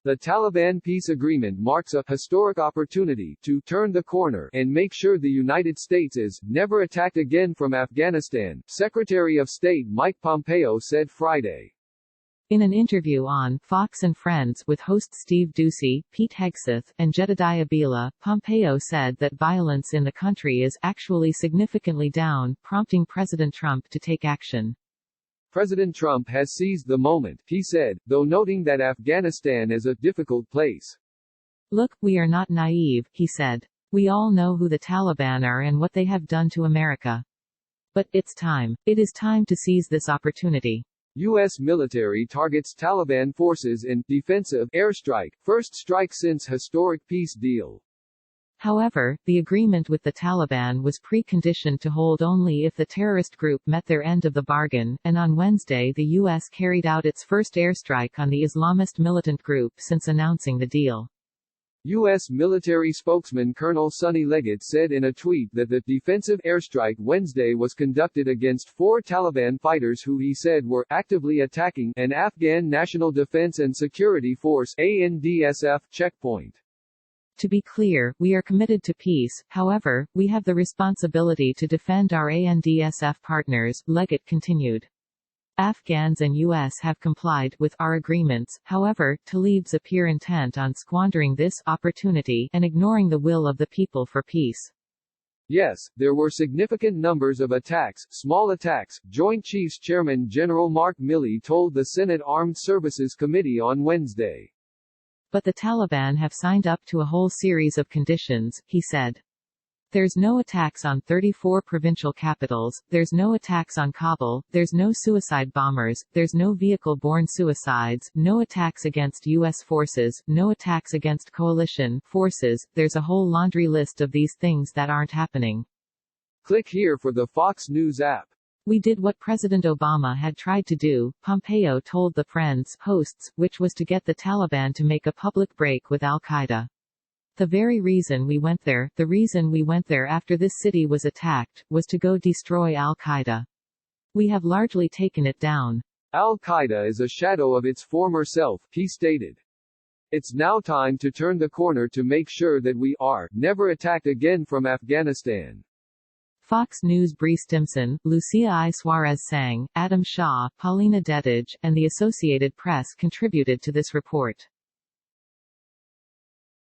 The Taliban peace agreement marks a historic opportunity to turn the corner and make sure the United States is never attacked again from Afghanistan, Secretary of State Mike Pompeo said Friday. In an interview on Fox and Friends with hosts Steve Doocy, Pete Hegseth, and Jedediah Bila, Pompeo said that violence in the country is actually significantly down, prompting President Trump to take action. President Trump has seized the moment, he said, though noting that Afghanistan is a difficult place. Look, we are not naive, he said. We all know who the Taliban are and what they have done to America. But it's time. It is time to seize this opportunity. U.S. military targets Taliban forces in defensive airstrike, first strike since historic peace deal. However, the agreement with the Taliban was preconditioned to hold only if the terrorist group met their end of the bargain, and on Wednesday the U.S. carried out its first airstrike on the Islamist militant group since announcing the deal. U.S. military spokesman Colonel Sonny Leggett said in a tweet that the defensive airstrike Wednesday was conducted against 4 Taliban fighters who he said were actively attacking an Afghan National Defense and Security Force (ANDSF) checkpoint. To be clear, we are committed to peace, however, we have the responsibility to defend our ANDSF partners, Leggett continued. Afghans and U.S. have complied with our agreements, however, Talibs appear intent on squandering this opportunity and ignoring the will of the people for peace. Yes, there were significant numbers of attacks, small attacks, Joint Chiefs Chairman General Mark Milley told the Senate Armed Services Committee on Wednesday. But the Taliban have signed up to a whole series of conditions, he said. There's no attacks on 34 provincial capitals, there's no attacks on Kabul, there's no suicide bombers, there's no vehicle-borne suicides, no attacks against U.S. forces, no attacks against coalition forces, there's a whole laundry list of these things that aren't happening. Click here for the Fox News app. We did what President Obama had tried to do, Pompeo told the Friends hosts, which was to get the Taliban to make a public break with al-Qaeda. The very reason we went there, the reason we went there after this city was attacked, was to go destroy al-Qaeda. We have largely taken it down. Al-Qaeda is a shadow of its former self, he stated. It's now time to turn the corner to make sure that we are never attacked again from Afghanistan. Fox News' Bree Stimson, Lucia I. Suarez-Sang, Adam Shaw, Paulina Dedage, and the Associated Press contributed to this report.